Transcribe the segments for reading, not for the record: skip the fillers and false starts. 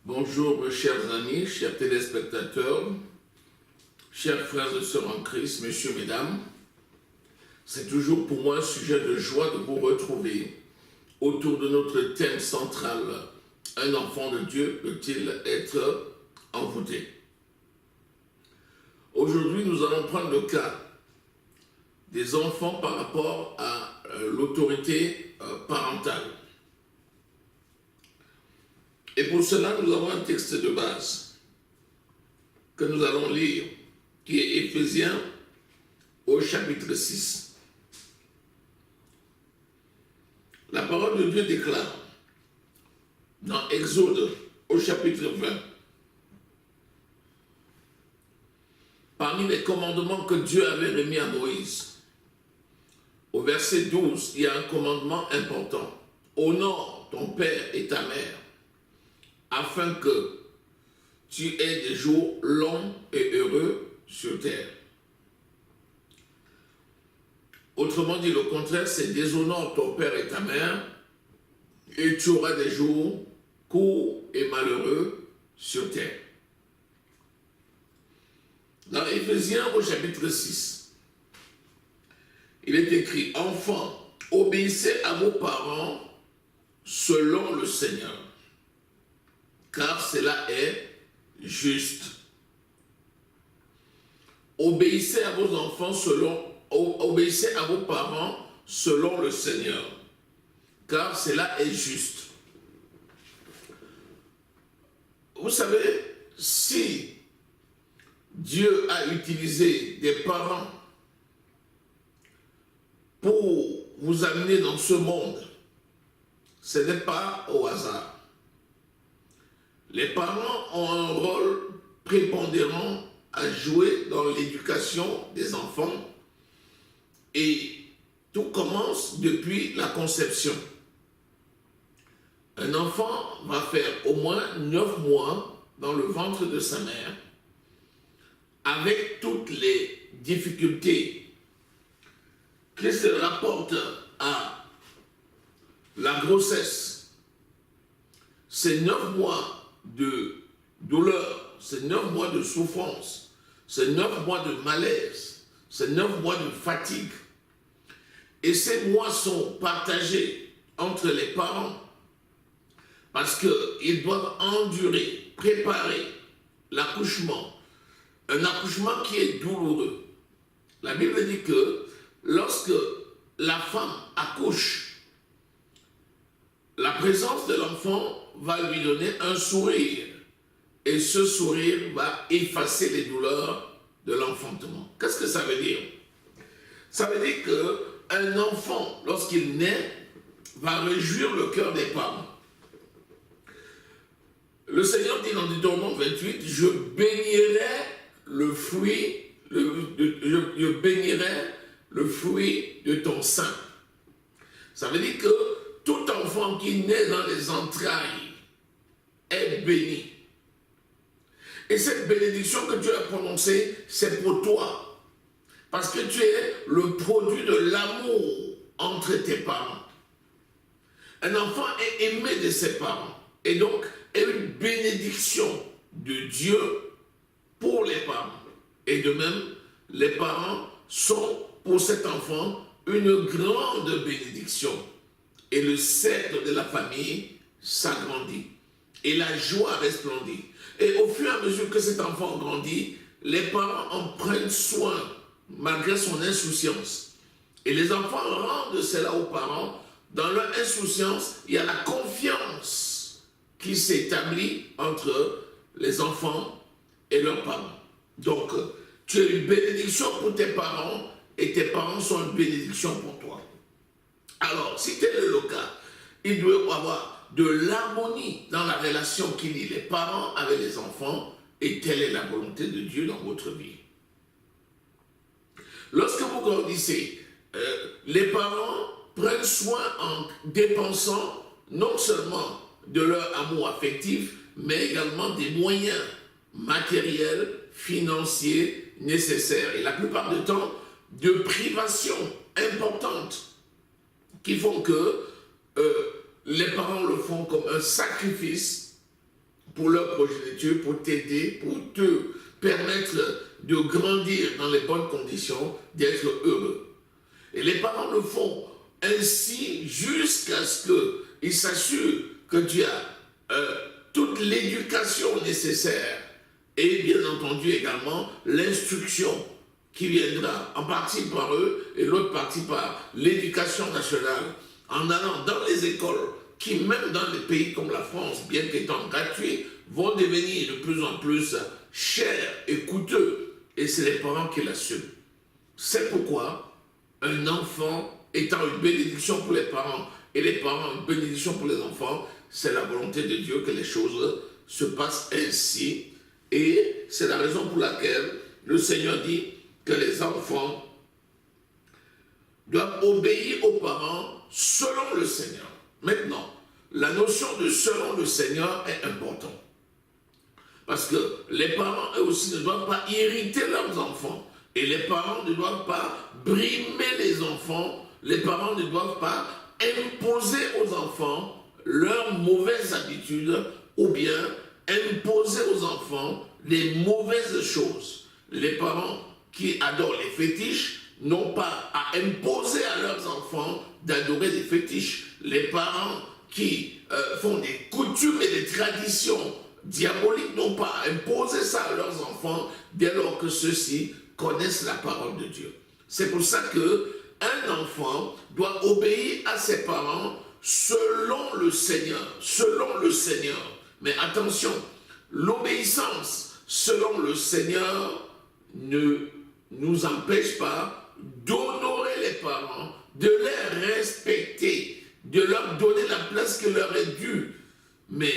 Bonjour mes chers amis, chers téléspectateurs, chers frères et sœurs en Christ, messieurs, mesdames. C'est toujours pour moi un sujet de joie de vous retrouver autour de notre thème central. Un enfant de Dieu peut-il être envoûté? Aujourd'hui, nous allons prendre le cas des enfants par rapport à l'autorité parentale. Et pour cela, nous avons un texte de base que nous allons lire, qui est Éphésiens au chapitre 6. La parole de Dieu déclare dans Exode au chapitre 20, parmi les commandements que Dieu avait remis à Moïse, au verset 12, il y a un commandement important. Honore ton père et ta mère, afin que tu aies des jours longs et heureux sur terre. Autrement dit, le contraire, c'est déshonore ton père et ta mère, et tu auras des jours courts et malheureux sur terre. Dans Éphésiens au chapitre 6, il est écrit: Enfants, obéissez à vos parents selon le Seigneur, car cela est juste. Obéissez à vos enfants obéissez à vos parents selon le Seigneur, car cela est juste. Vous savez, si Dieu a utilisé des parents pour vous amener dans ce monde, ce n'est pas au hasard. Les parents ont un rôle prépondérant à jouer dans l'éducation des enfants, et tout commence depuis la conception. Un enfant va faire au moins 9 mois dans le ventre de sa mère, avec toutes les difficultés qui se rapportent à la grossesse. Ces 9 mois de douleur, ces 9 mois de souffrance, ces 9 mois de malaise, ces 9 mois de fatigue. Et ces mois sont partagés entre les parents parce qu'ils doivent endurer, préparer l'accouchement. Un accouchement qui est douloureux. La Bible dit que lorsque la femme accouche, la présence de l'enfant va lui donner un sourire. Et ce sourire va effacer les douleurs de l'enfantement. Qu'est-ce que ça veut dire? Ça veut dire qu'un enfant, lorsqu'il naît, va réjouir le cœur des parents. Le Seigneur dit dans Deutéronome 28, je bénirai le fruit, je bénirai le fruit de ton sein. Ça veut dire que tout enfant qui naît dans les entrailles est béni. Et cette bénédiction que Dieu a prononcée, c'est pour toi. Parce que tu es le produit de l'amour entre tes parents. Un enfant est aimé de ses parents. Et donc, est une bénédiction de Dieu pour les parents. Et de même, les parents sont pour cet enfant une grande bénédiction. Et le sceptre de la famille s'agrandit. Et la joie resplendit. Et au fur et à mesure que cet enfant grandit, les parents en prennent soin, malgré son insouciance. Et les enfants rendent cela aux parents. Dans leur insouciance, il y a la confiance qui s'établit entre les enfants et leurs parents. Donc, tu es une bénédiction pour tes parents et tes parents sont une bénédiction pour toi. Alors, si tel est le cas, il doit y avoir de l'harmonie dans la relation qui lie les parents avec les enfants, et telle est la volonté de Dieu dans votre vie. Lorsque vous grandissez, les parents prennent soin en dépensant non seulement de leur amour affectif, mais également des moyens matériels, financiers nécessaires. Et la plupart du temps, de privations importantes qui font que les parents le font comme un sacrifice pour leur progéniture, pour t'aider, pour te permettre de grandir dans les bonnes conditions, d'être heureux. Et les parents le font ainsi jusqu'à ce qu'ils s'assurent que tu as toute l'éducation nécessaire et bien entendu également l'instruction qui viendra en partie par eux et l'autre partie par l'éducation nationale en allant dans les écoles qui, même dans les pays comme la France, bien qu'étant gratuits, vont devenir de plus en plus chers et coûteux. Et c'est les parents qui l'assument. C'est pourquoi un enfant étant une bénédiction pour les parents et les parents une bénédiction pour les enfants, c'est la volonté de Dieu que les choses se passent ainsi. Et c'est la raison pour laquelle le Seigneur dit que les enfants doivent obéir aux parents selon le Seigneur. Maintenant, la notion de selon le Seigneur est importante. Parce que les parents, eux aussi, ne doivent pas irriter leurs enfants. Et les parents ne doivent pas brimer les enfants. Les parents ne doivent pas imposer aux enfants leurs mauvaises habitudes ou bien imposer aux enfants les mauvaises choses. Les parents qui adorent les fétiches n'ont pas à imposer à leurs enfants d'adorer des fétiches. Les parents qui font des coutumes et des traditions diaboliques n'ont pas à imposer ça à leurs enfants dès lors que ceux-ci connaissent la parole de Dieu. C'est pour ça qu'un enfant doit obéir à ses parents selon le Seigneur. Selon le Seigneur. Mais attention, l'obéissance selon le Seigneur ne nous empêche pas d'honorer les parents, de les respecter, de leur donner la place qui leur est due. Mais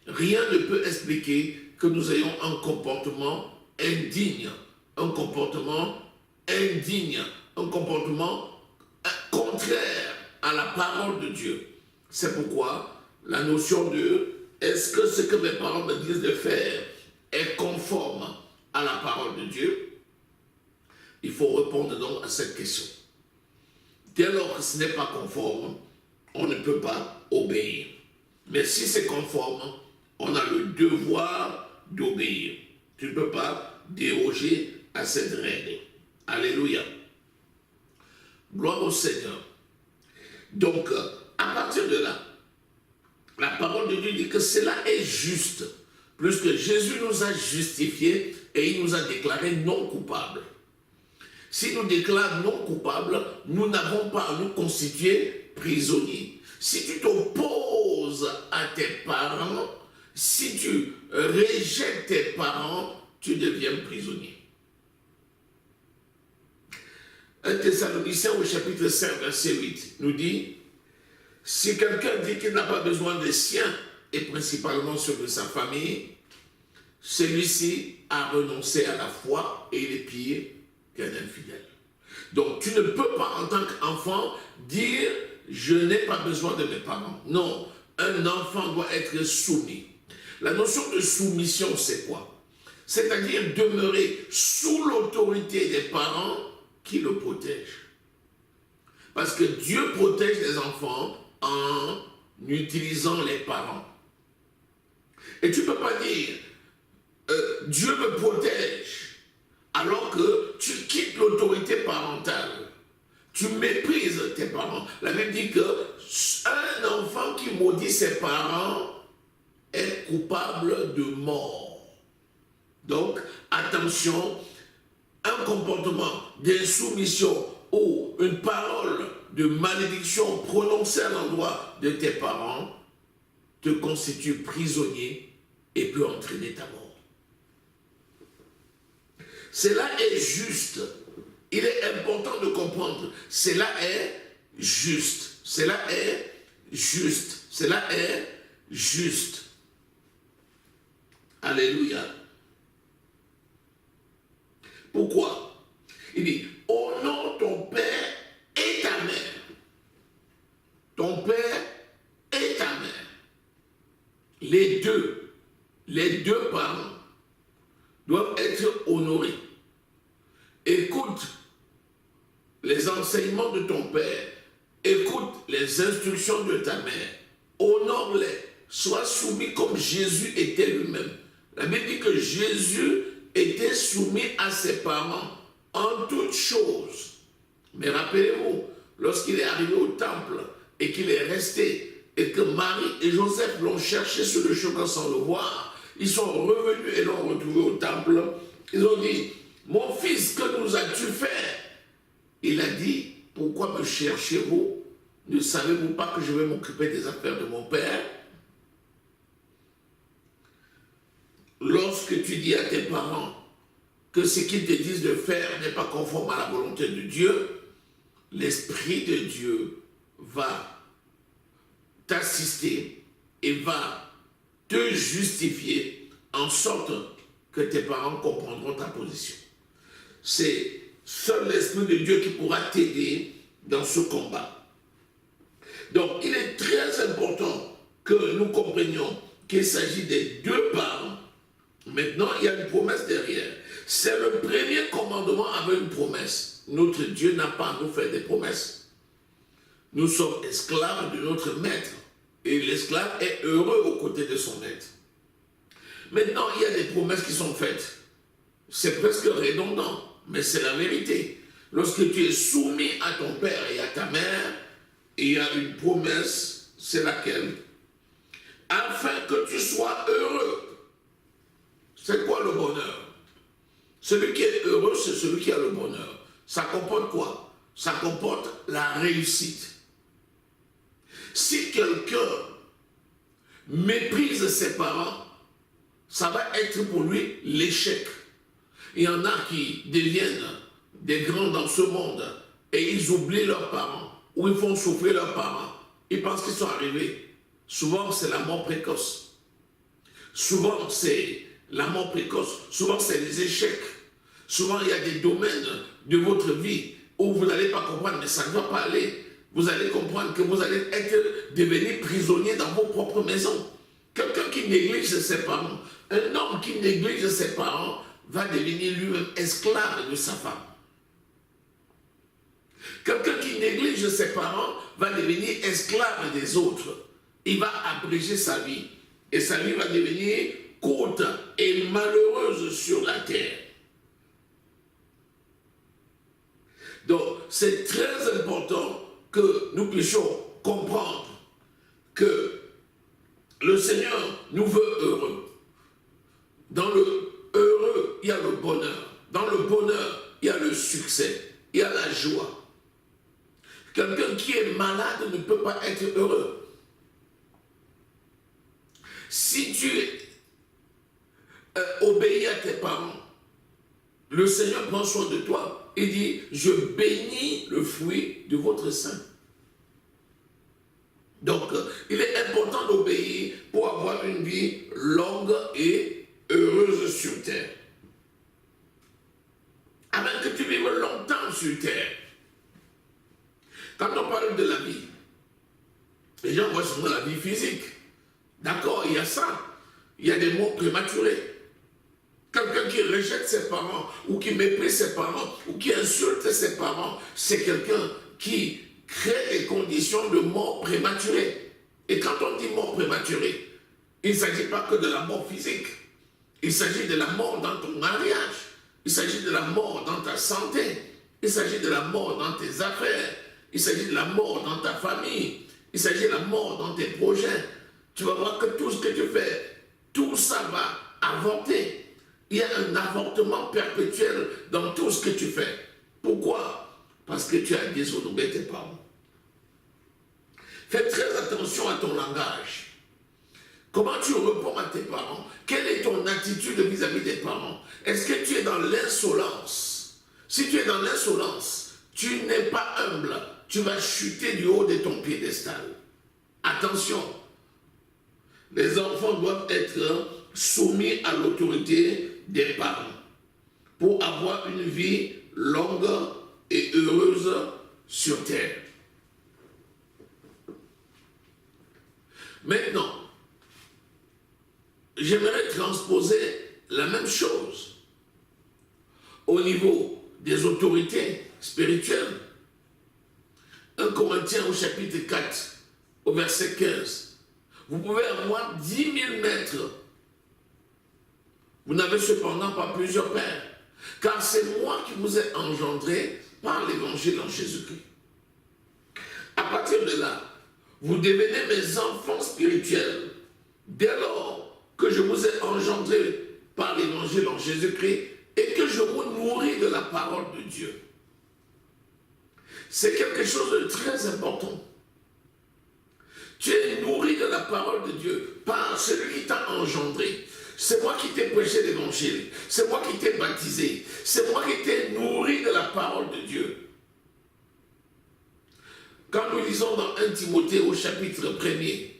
rien ne peut expliquer que nous ayons un comportement indigne, un comportement contraire à la parole de Dieu. C'est pourquoi la notion de est-ce que ce que mes parents me disent de faire est conforme à la parole de Dieu? Il faut répondre donc à cette question. Dès lors que ce n'est pas conforme, on ne peut pas obéir. Mais si c'est conforme, on a le devoir d'obéir. Tu ne peux pas déroger à cette règle. Alléluia. Gloire au Seigneur. Donc, à partir de là, la parole de Dieu dit que cela est juste, puisque Jésus nous a justifiés et il nous a déclarés non coupables. Si nous déclarons non coupables, nous n'avons pas à nous constituer prisonniers. Si tu t'opposes à tes parents, si tu rejettes tes parents, tu deviens prisonnier. 1 Thessaloniciens au chapitre 5, verset 8 nous dit: si quelqu'un dit qu'il n'a pas besoin des siens, et principalement ceux de sa famille, celui-ci a renoncé à la foi et il est pire qu'un infidèle. Donc tu ne peux pas en tant qu'enfant dire je n'ai pas besoin de mes parents. Non, un enfant doit être soumis. La notion de soumission, c'est quoi? C'est-à-dire demeurer sous l'autorité des parents qui le protègent. Parce que Dieu protège les enfants en utilisant les parents. Et tu ne peux pas dire Dieu me protège alors que tu quittes l'autorité parentale. Tu méprises tes parents. La Bible dit qu'un enfant qui maudit ses parents est coupable de mort. Donc, attention, un comportement d'insoumission ou une parole de malédiction prononcée à l'endroit de tes parents te constitue prisonnier et peut entraîner ta mort. Cela est juste. Il est important de comprendre. Cela est juste. Cela est juste. Cela est juste. Alléluia. Pourquoi? Il dit, honore ton père et ta mère. Ton père et ta mère. Les deux parents doivent être honorés. Écoute les enseignements de ton père. Écoute les instructions de ta mère. Honore-les. sois soumis comme Jésus était lui-même. La Bible dit que Jésus était soumis à ses parents en toutes choses. Mais rappelez-vous, lorsqu'il est arrivé au temple et qu'il est resté, et que Marie et Joseph l'ont cherché sur le chemin sans le voir, ils sont revenus et l'ont retrouvé au temple. Ils ont dit, mon fils, que nous as-tu fait? Il a dit, pourquoi me cherchez-vous? Ne savez-vous pas que je vais m'occuper des affaires de mon père? Lorsque tu dis à tes parents que ce qu'ils te disent de faire n'est pas conforme à la volonté de Dieu, l'Esprit de Dieu va t'assister et va te justifier en sorte que tes parents comprendront ta position. C'est seul l'Esprit de Dieu qui pourra t'aider dans ce combat. Donc, il est très important que nous comprenions qu'il s'agit des deux parents. Maintenant, il y a une promesse derrière. C'est le premier commandement avec une promesse. Notre Dieu n'a pas à nous faire des promesses. Nous sommes esclaves de notre maître. Et l'esclave est heureux aux côtés de son maître. Maintenant, il y a des promesses qui sont faites. C'est presque redondant, mais c'est la vérité. Lorsque tu es soumis à ton père et à ta mère, il y a une promesse, c'est laquelle? Afin que tu sois heureux. C'est quoi le bonheur? Celui qui est heureux, c'est celui qui a le bonheur. Ça comporte quoi? Ça comporte la réussite. Si quelqu'un méprise ses parents, ça va être pour lui l'échec. Il y en a qui deviennent des grands dans ce monde et ils oublient leurs parents ou ils font souffrir leurs parents. Ils pensent qu'ils sont arrivés. Souvent, c'est la mort précoce. Souvent, c'est la mort précoce. Souvent, c'est les échecs. Souvent, il y a des domaines de votre vie où vous n'allez pas comprendre, mais ça ne va pas aller. Vous allez comprendre que vous allez devenir prisonnier dans vos propres maisons. Quelqu'un qui néglige ses parents, un homme qui néglige ses parents va devenir lui-même esclave de sa femme. Quelqu'un qui néglige ses parents va devenir esclave des autres. Il va abréger sa vie. Et sa vie va devenir courte et malheureuse sur la terre. Donc, c'est très important que nous puissions comprendre que le Seigneur nous veut heureux. Dans le heureux, il y a le bonheur. Dans le bonheur, il y a le succès. Il y a la joie. Quelqu'un qui est malade ne peut pas être heureux. Si tu obéis à tes parents, le Seigneur prend soin de toi et dit, je bénis le fruit de votre sein. Donc, il est important d'obéir pour avoir une vie longue et heureuse sur terre. Afin que tu vives longtemps sur terre. Quand on parle de la vie, les gens voient souvent la vie physique. D'accord, il y a ça. Il y a des morts prématurés. Quelqu'un qui rejette ses parents, ou qui méprise ses parents, ou qui insulte ses parents, c'est quelqu'un qui crée des conditions de mort prématurée. Et quand on dit mort prématurée, il ne s'agit pas que de la mort physique. Il s'agit de la mort dans ton mariage. Il s'agit de la mort dans ta santé. Il s'agit de la mort dans tes affaires. Il s'agit de la mort dans ta famille. Il s'agit de la mort dans tes projets. Tu vas voir que tout ce que tu fais, tout ça va avorter. Il y a un avortement perpétuel dans tout ce que tu fais. Pourquoi? Parce que tu as déshonoré tes parents. Fais très attention à ton langage. Comment tu réponds à tes parents? Quelle est ton attitude vis-à-vis des parents? Est-ce que tu es dans l'insolence? Si tu es dans l'insolence, tu n'es pas humble. Tu vas chuter du haut de ton piédestal. Attention. Les enfants doivent être soumis à l'autorité des parents pour avoir une vie longue et heureuse sur terre. Maintenant, j'aimerais transposer la même chose au niveau des autorités spirituelles. 1 Corinthiens au chapitre 4, au verset 15. Vous pouvez avoir 10 000 maîtres. Vous n'avez cependant pas plusieurs pères. Car c'est moi qui vous ai engendré par l'évangile en Jésus-Christ. À partir de là, vous devenez mes enfants spirituels. Dès lors que je vous ai engendré par l'évangile en Jésus-Christ et que je vous nourris de la parole de Dieu. C'est quelque chose de très important. Tu es nourri de la parole de Dieu par celui qui t'a engendré. C'est moi qui t'ai prêché l'évangile. C'est moi qui t'ai baptisé. C'est moi qui t'ai nourri de la parole de Dieu. Quand nous lisons dans 1 Timothée au chapitre 1er,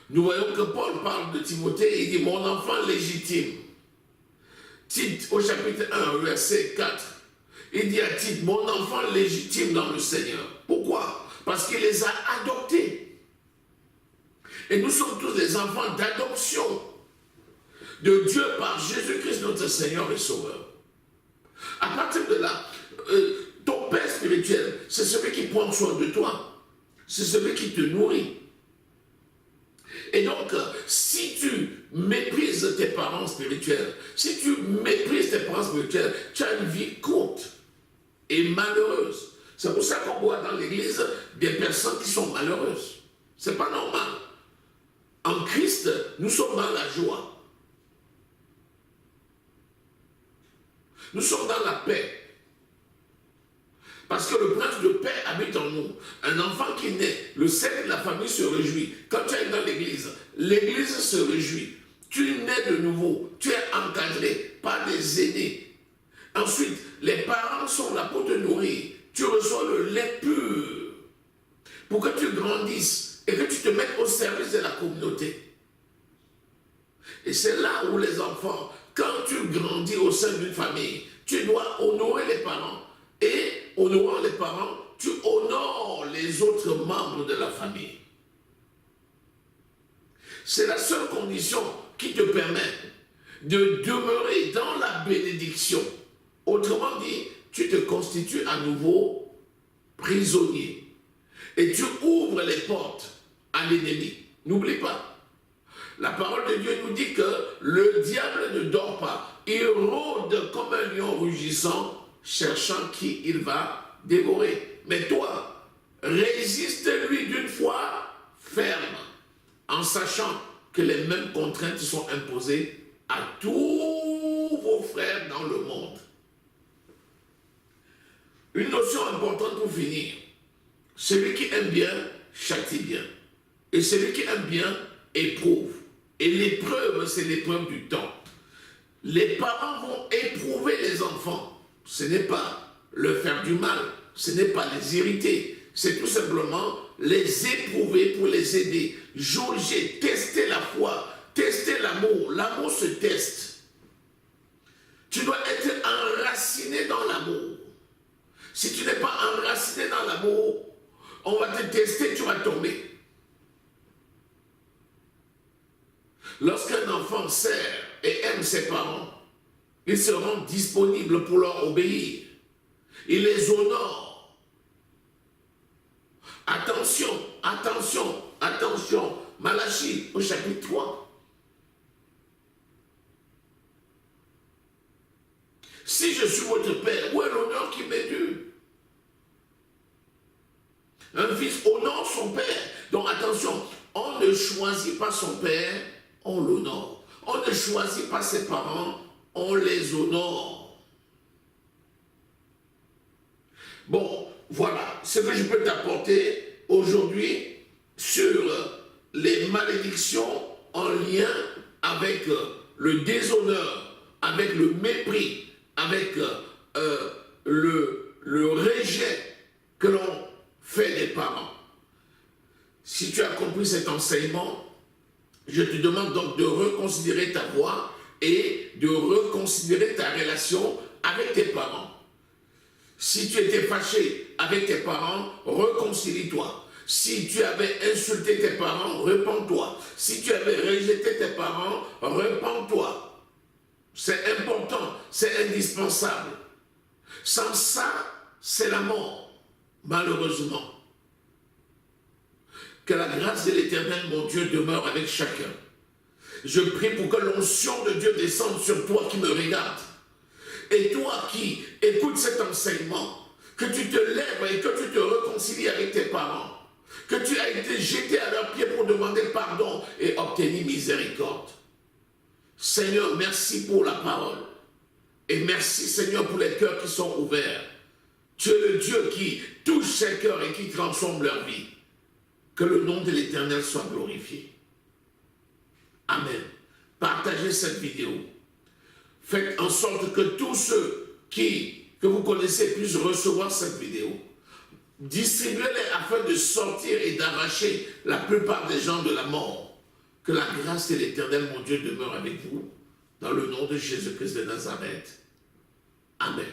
nous voyons que Paul parle de Timothée et il dit « Mon enfant légitime ». Tite au chapitre 1, verset 4, il dit à Tite « Mon enfant légitime dans le Seigneur ». Pourquoi? Parce qu'il les a adoptés. Et nous sommes tous des enfants d'adoption de Dieu par Jésus-Christ notre Seigneur et Sauveur. À partir de là, ton Père spirituel, c'est celui qui prend soin de toi. C'est celui qui te nourrit. Et donc, si tu méprises tes parents spirituels, si tu méprises tes parents spirituels, tu as une vie courte et malheureuse. C'est pour ça qu'on voit dans l'église des personnes qui sont malheureuses. C'est pas normal. En Christ, nous sommes dans la joie. Nous sommes dans la paix. Parce que le prince de paix habite en nous. Un enfant qui naît, le sein de la famille se réjouit. Quand tu es dans l'église se réjouit. Tu nais de nouveau. Tu es encadré par des aînés. Ensuite, les parents sont là pour te nourrir. Tu reçois le lait pur pour que tu grandisses et que tu te mettes au service de la communauté. Et c'est là où les enfants, quand tu grandis au sein d'une famille, tu dois honorer les parents. Et honorant les parents, tu honores les autres membres de la famille. C'est la seule condition qui te permet de demeurer dans la bénédiction. Autrement dit, tu te constitues à nouveau prisonnier. Et tu ouvres les portes à l'ennemi. N'oublie pas. La parole de Dieu nous dit que le diable ne dort pas. Il rôde comme un lion rugissant, cherchant qui il va dévorer. Mais toi, résiste-lui d'une foi ferme, en sachant que les mêmes contraintes sont imposées à tous vos frères dans le monde. Une notion importante pour finir. Celui qui aime bien, châtie bien. Et celui qui aime bien, éprouve. Et l'épreuve, c'est l'épreuve du temps. Les parents vont éprouver les enfants. Ce n'est pas leur faire du mal, ce n'est pas les irriter, c'est tout simplement les éprouver pour les aider. Jauger, tester la foi, tester l'amour. L'amour se teste. Tu dois être enraciné dans l'amour. Si tu n'es pas enraciné dans l'amour, on va te tester, tu vas tomber. Lorsqu'un enfant sert et aime ses parents, il se rend disponible pour leur obéir. Il les honore. Attention, attention, attention. Malachie au chapitre 3. Si je suis votre père, où est l'honneur qui m'est dû? Un fils honore son père. Donc attention, on ne choisit pas son père, on l'honore. On ne choisit pas ses parents, on les honore. Bon, voilà ce que je peux t'apporter aujourd'hui sur les malédictions en lien avec le déshonneur, avec le mépris, avec le rejet que l'on fait des parents. Si tu as compris cet enseignement, je te demande donc de reconsidérer ta voie et de reconsidérer ta relation avec tes parents. Si tu étais fâché avec tes parents, réconcilie-toi. Si tu avais insulté tes parents, repens-toi. Si tu avais rejeté tes parents, repens-toi. C'est important, c'est indispensable. Sans ça, c'est la mort, malheureusement. Que la grâce de l'Éternel, mon Dieu, demeure avec chacun. Je prie pour que l'onction de Dieu descende sur toi qui me regardes. Et toi qui écoutes cet enseignement, que tu te lèves et que tu te réconcilies avec tes parents. Que tu as été jeté à leurs pieds pour demander pardon et obtenir miséricorde. Seigneur, merci pour la parole. Et merci, Seigneur, pour les cœurs qui sont ouverts. Tu es le Dieu qui touche ces cœurs et qui transforme leur vie. Que le nom de l'Éternel soit glorifié. Amen. Partagez cette vidéo. Faites en sorte que tous ceux que vous connaissez puissent recevoir cette vidéo. Distribuez-les afin de sortir et d'arracher la plupart des gens de la mort. Que la grâce de l'Éternel, mon Dieu, demeure avec vous. Dans le nom de Jésus-Christ de Nazareth. Amen.